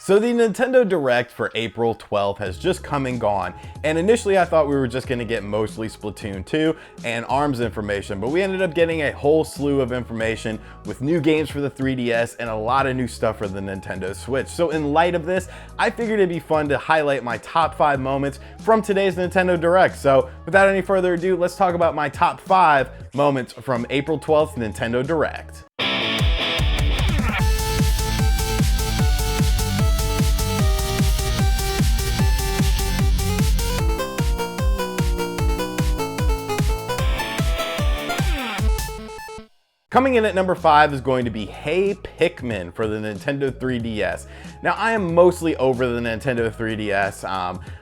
So the Nintendo Direct for April 12th has just come and gone, and initially I thought we were just going to get mostly Splatoon 2 and ARMS information, but we ended up getting a whole slew of information with new games for the 3DS and a lot of new stuff for the Nintendo Switch. So in light of this, I figured it'd be fun to highlight my top 5 moments from today's Nintendo Direct. So without any further ado, let's talk about my top 5 moments from April 12th Nintendo Direct. Coming in at number 5 is going to be Hey Pikmin for the Nintendo 3DS. Now, I am mostly over the Nintendo 3DS.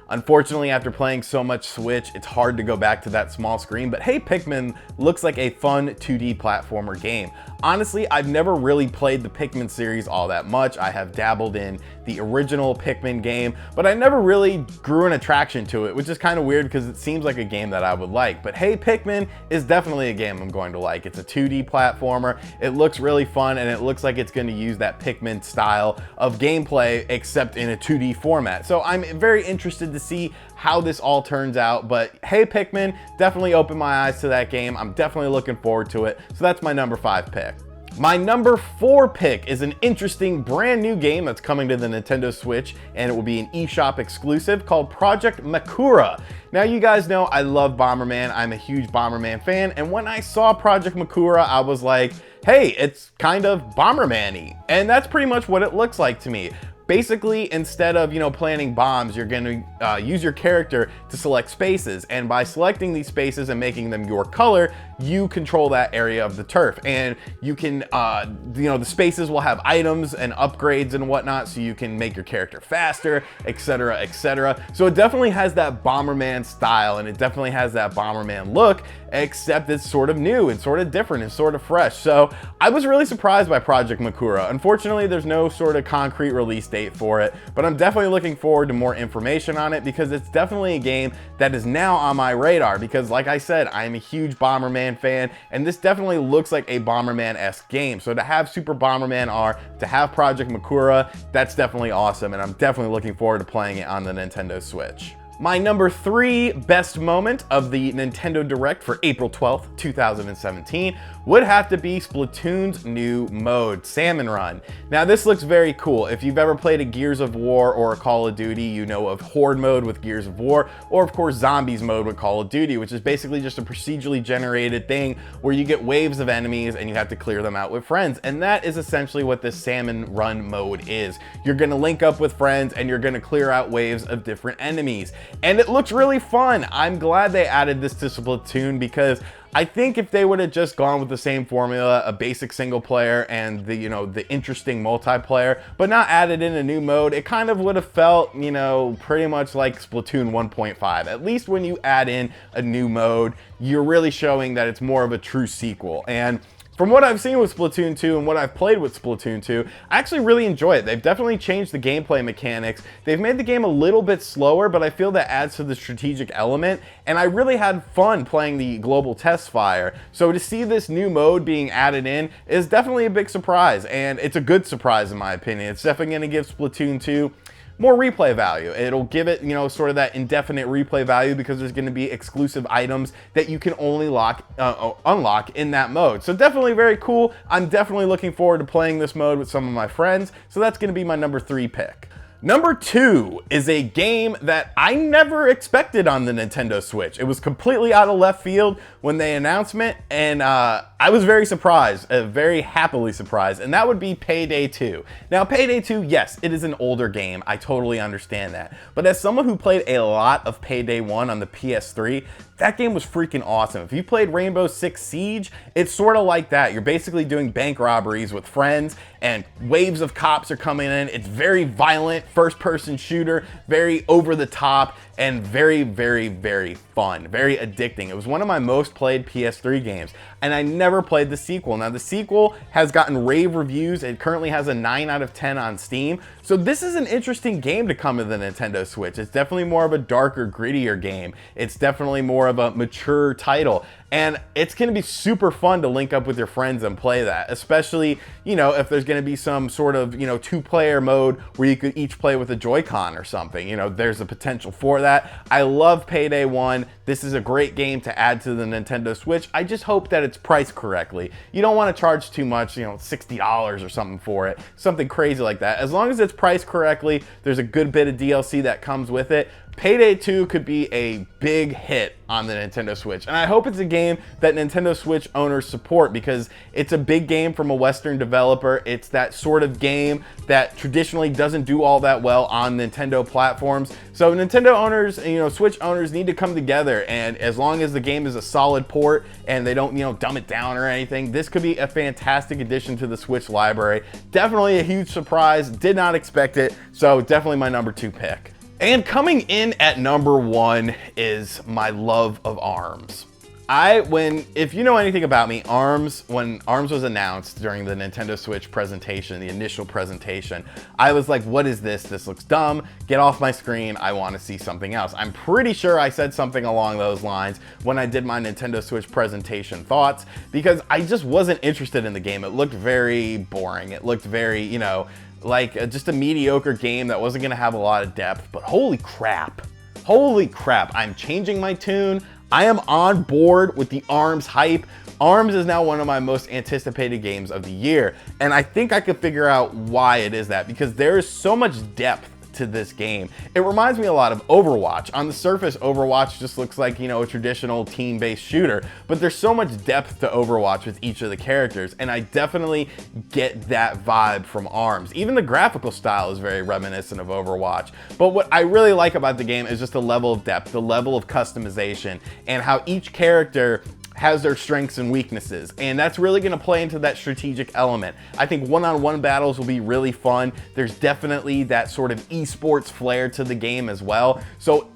Unfortunately, after playing so much Switch, it's hard to go back to that small screen, but Hey Pikmin looks like a fun 2D platformer game. Honestly, I've never really played the Pikmin series all that much. I have dabbled in the original Pikmin game, but I never really grew an attraction to it, which is kind of weird because it seems like a game that I would like. But Hey Pikmin is definitely a game I'm going to like. It's a 2D platformer. It looks really fun, and it looks like it's going to use that Pikmin style of gameplay, except in a 2D format. So I'm very interested to see how this all turns out, but Hey Pikmin definitely opened my eyes to that game. I'm definitely looking forward to it. So that's my number 5 pick. My number 4 pick is an interesting brand new game that's coming to the Nintendo Switch, and it will be an eShop exclusive called Project Makura. Now, you guys know I love Bomberman. I'm a huge Bomberman fan, and when I saw Project Makura, I was like, hey, it's kind of Bomberman-y. And that's pretty much what it looks like to me. Basically, instead of, planting bombs, you're going to use your character to select spaces. And by selecting these spaces and making them your color, you control that area of the turf. And you can, the spaces will have items and upgrades and whatnot, so you can make your character faster, etc., etc. So it definitely has that Bomberman style, and it definitely has that Bomberman look, except it's sort of new and sort of different and sort of fresh. So I was really surprised by Project Makura. Unfortunately, there's no sort of concrete release date for it, but I'm definitely looking forward to more information on it because it's definitely a game that is now on my radar because, like I said, I'm a huge Bomberman fan, and this definitely looks like a Bomberman-esque game. So to have Super Bomberman R, to have Project Makura, that's definitely awesome, and I'm definitely looking forward to playing it on the Nintendo Switch. My number 3 best moment of the Nintendo Direct for April 12th, 2017 would have to be Splatoon's new mode, Salmon Run. Now, this looks very cool. If you've ever played a Gears of War or a Call of Duty, you know of Horde mode with Gears of War, or of course Zombies mode with Call of Duty, which is basically just a procedurally generated thing where you get waves of enemies and you have to clear them out with friends. And that is essentially what this Salmon Run mode is. You're gonna link up with friends and you're gonna clear out waves of different enemies. And it looks really fun. I'm glad they added this to Splatoon because I think if they would have just gone with the same formula, a basic single player and the interesting multiplayer, but not added in a new mode, it kind of would have felt, pretty much like Splatoon 1.5. At least when you add in a new mode, you're really showing that it's more of a true sequel. And from what I've seen with Splatoon 2 and what I've played with Splatoon 2, I actually really enjoy it. They've definitely changed the gameplay mechanics. They've made the game a little bit slower, but I feel that adds to the strategic element, and I really had fun playing the Global Test Fire. So to see this new mode being added in is definitely a big surprise, and it's a good surprise in my opinion. It's definitely going to give Splatoon 2 more replay value. It'll give it, sort of that indefinite replay value because there's going to be exclusive items that you can only unlock in that mode. So definitely very cool. I'm definitely looking forward to playing this mode with some of my friends. So that's going to be my number 3 pick. Number 2 is a game that I never expected on the Nintendo Switch. It was completely out of left field when they announced it, and I was very surprised, very happily surprised, and that would be Payday 2. Now, Payday 2, yes, it is an older game. I totally understand that. But as someone who played a lot of Payday 1 on the PS3, that game was freaking awesome. If you played Rainbow Six Siege, it's sort of like that. You're basically doing bank robberies with friends, and waves of cops are coming in. It's very violent, first-person shooter, very over-the-top, and very, very, very fun, very addicting. It was one of my most played PS3 games, and I never played the sequel. Now, the sequel has gotten rave reviews. It currently has a 9 out of 10 on Steam. So this is an interesting game to come to the Nintendo Switch. It's definitely more of a darker, grittier game. It's definitely more of a mature title. And it's going to be super fun to link up with your friends and play that, especially, you know, if there's going to be some sort of, you know, 2-player mode where you could each play with a Joy-Con or something. You know, there's a potential for that. I love Payday 1. This is a great game to add to the Nintendo Switch. I just hope that it's priced correctly. You don't want to charge too much, you know, $60 or something for it, something crazy like that. As long as it's priced correctly, there's a good bit of DLC that comes with it. Payday 2 could be a big hit on the Nintendo Switch, and I hope it's a game that Nintendo Switch owners support, because it's a big game from a Western developer. It's that sort of game that traditionally doesn't do all that well on Nintendo platforms. So Nintendo owners, you know, Switch owners need to come together, and as long as the game is a solid port and they don't, you know, dumb it down or anything, this could be a fantastic addition to the Switch library. Definitely a huge surprise, did not expect it, so definitely my number 2 pick. And coming in at number 1 is my love of ARMS. If you know anything about me, when ARMS was announced during the Nintendo Switch presentation, the initial presentation, I was like, what is this? This looks dumb. Get off my screen. I want to see something else. I'm pretty sure I said something along those lines when I did my Nintendo Switch presentation thoughts, because I just wasn't interested in the game. It looked very boring. It looked very, you know, like just a mediocre game that wasn't going to have a lot of depth. But holy crap, I'm changing my tune. I am on board with the ARMS hype. ARMS is now one of my most anticipated games of the year, and I think I could figure out why it is that, because there is so much depth to this game. It reminds me a lot of Overwatch. On the surface, Overwatch just looks like, you know, a traditional team-based shooter, but there's so much depth to Overwatch with each of the characters, and I definitely get that vibe from ARMS. Even the graphical style is very reminiscent of Overwatch. But what I really like about the game is just the level of depth, the level of customization, and how each character has their strengths and weaknesses, and that's really going to play into that strategic element. I think one-on-one battles will be really fun. There's definitely that sort of esports flair to the game as well, so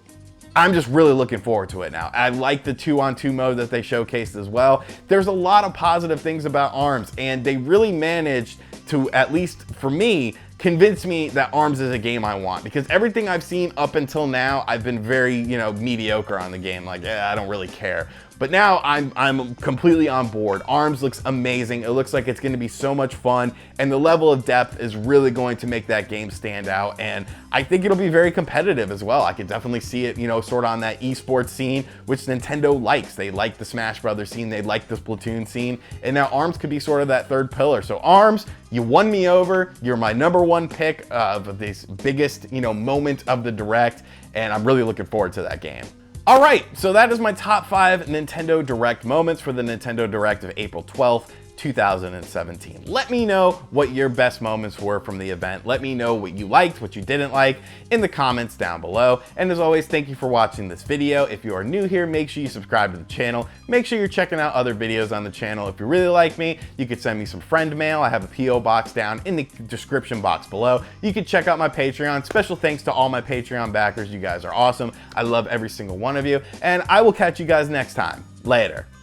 I'm just really looking forward to it now. I like the 2-on-2 mode that they showcased as well. There's a lot of positive things about ARMS, and they really managed to, at least for me, convince me that ARMS is a game I want, because everything I've seen up until now, I've been very, you know, mediocre on the game. Like, I don't really care. But now I'm completely on board. ARMS looks amazing. It looks like it's going to be so much fun, and the level of depth is really going to make that game stand out, and I think it'll be very competitive as well. I could definitely see it, you know, sort of on that esports scene, which Nintendo likes. They like the Smash Brothers scene, they like the Splatoon scene, and now ARMS could be sort of that third pillar. So ARMS, you won me over. You're my number 1 pick of this biggest, you know, moment of the Direct, and I'm really looking forward to that game. All right, so that is my top 5 Nintendo Direct moments for the Nintendo Direct of April 12th, 2017. Let me know what your best moments were from the event. Let me know what you liked, what you didn't like in the comments down below. And as always, thank you for watching this video. If you are new here, make sure you subscribe to the channel. Make sure you're checking out other videos on the channel. If you really like me, you could send me some friend mail. I have a P.O. box down in the description box below. You can check out my Patreon. Special thanks to all my Patreon backers. You guys are awesome. I love every single one of you. And I will catch you guys next time. Later.